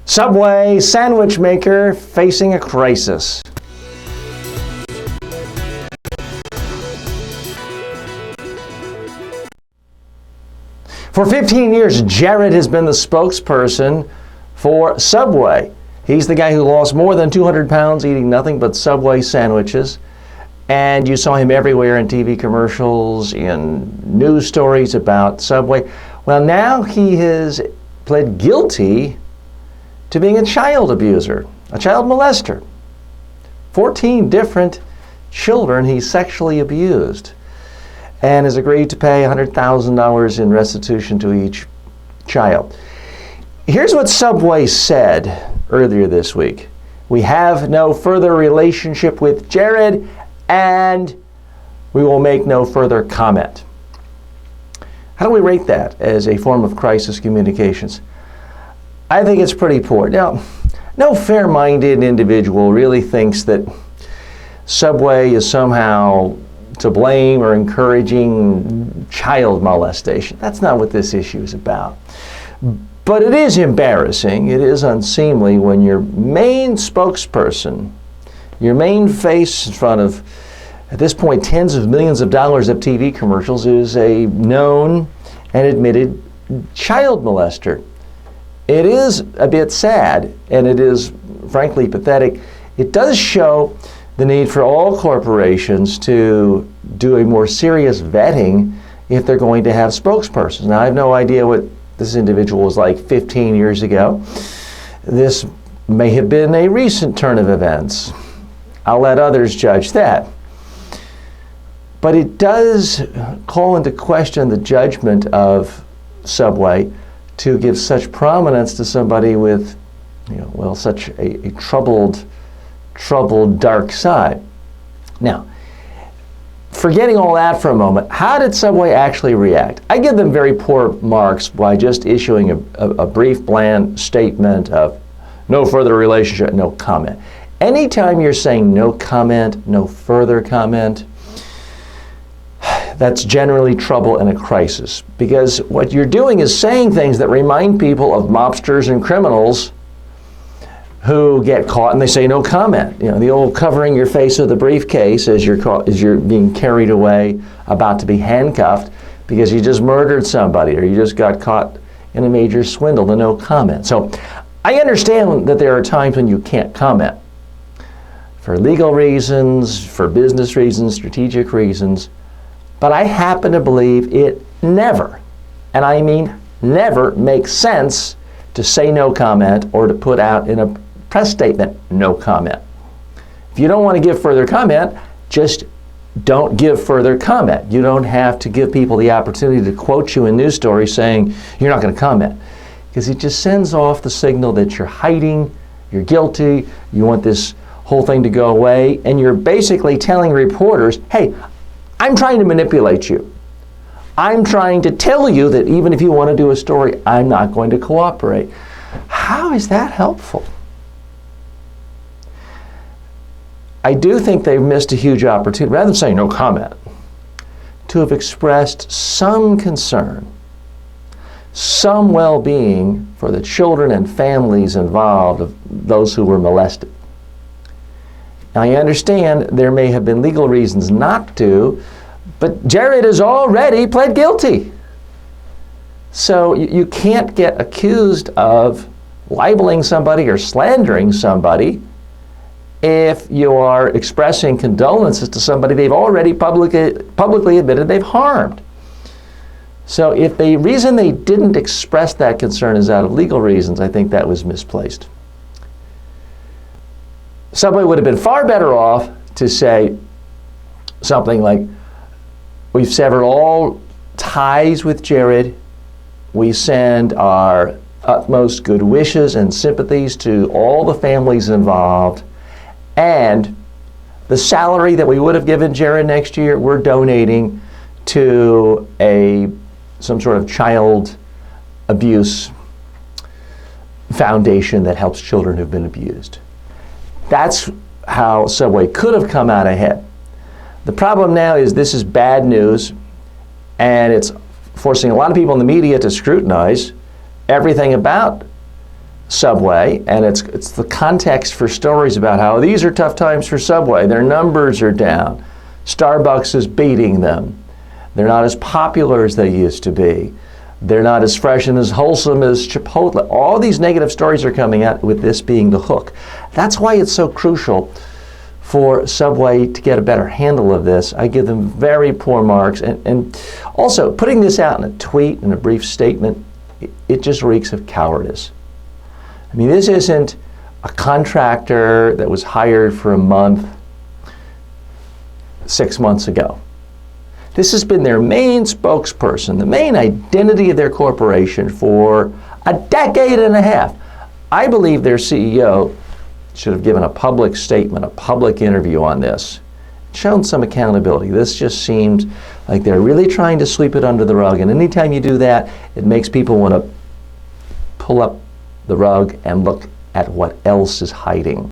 Subway sandwich maker facing a crisis. For 15 years, Jared has been the spokesperson for Subway. He's the guy who lost more than 200 pounds eating nothing but Subway sandwiches. And you saw him everywhere in TV commercials, in news stories about Subway. Well, now he has pled guilty to being a child abuser, a child molester. 14 different children he sexually abused, and has agreed to pay $100,000 in restitution to each child. Here's what Subway said earlier this week. We have no further relationship with Jared, and we will make no further comment. How do we rate that as a form of crisis communications? I think it's pretty poor. Now, no fair-minded individual really thinks that Subway is somehow to blame or encouraging child molestation. That's not what this issue is about. But it is embarrassing, it is unseemly when your main spokesperson, your main face in front of, at this point, tens of millions of dollars of TV commercials, is a known and admitted child molester. It is a bit sad, and it is frankly pathetic. It does show the need for all corporations to do a more serious vetting if they're going to have spokespersons. Now, I have no idea what this individual was like 15 years ago. This may have been a recent turn of events. I'll let others judge that. But it does call into question the judgment of Subway to give such prominence to somebody with, such a troubled, dark side. Now, forgetting all that for a moment, how did Subway actually react? I give them very poor marks by just issuing a brief, bland statement of no further relationship, no comment. Anytime you're saying no comment, no further comment, that's generally trouble and a crisis, because what you're doing is saying things that remind people of mobsters and criminals who get caught and they say no comment. The old covering your face with a briefcase as you're being carried away, about to be handcuffed because you just murdered somebody or you just got caught in a major swindle, the no comment. So I understand that there are times when you can't comment for legal reasons, for business reasons, strategic reasons. But I happen to believe it never, and I mean never, makes sense to say no comment or to put out in a press statement no comment. If you don't want to give further comment, just don't give further comment. You don't have to give people the opportunity to quote you in news stories saying you're not going to comment, because it just sends off the signal that you're hiding, you're guilty, you want this whole thing to go away, and you're basically telling reporters, hey, I'm trying to manipulate you. I'm trying to tell you that even if you want to do a story, I'm not going to cooperate. How is that helpful? I do think they've missed a huge opportunity, rather than saying no comment, to have expressed some concern, some well-being for the children and families involved of those who were molested. I understand there may have been legal reasons not to, but Jared has already pled guilty. So you can't get accused of libeling somebody or slandering somebody if you are expressing condolences to somebody they've already publicly admitted they've harmed. So if the reason they didn't express that concern is out of legal reasons, I think that was misplaced. Subway would have been far better off to say something like, we've severed all ties with Jared. We send our utmost good wishes and sympathies to all the families involved. And the salary that we would have given Jared next year, we're donating to some sort of child abuse foundation that helps children who've been abused. That's how Subway could have come out ahead. The problem now is this is bad news, and it's forcing a lot of people in the media to scrutinize everything about Subway, and it's the context for stories about how these are tough times for Subway. Their numbers are down. Starbucks is beating them. They're not as popular as they used to be. They're not as fresh and as wholesome as Chipotle. All these negative stories are coming out, with this being the hook. That's why it's so crucial for Subway to get a better handle of this. I give them very poor marks. And also, putting this out in a tweet, in a brief statement, it just reeks of cowardice. I mean, this isn't a contractor that was hired for a month 6 months ago. This has been their main spokesperson, the main identity of their corporation for a decade and a half. I believe their CEO should have given a public statement, a public interview on this, shown some accountability. This just seems like they're really trying to sweep it under the rug, and anytime you do that, it makes people want to pull up the rug and look at what else is hiding.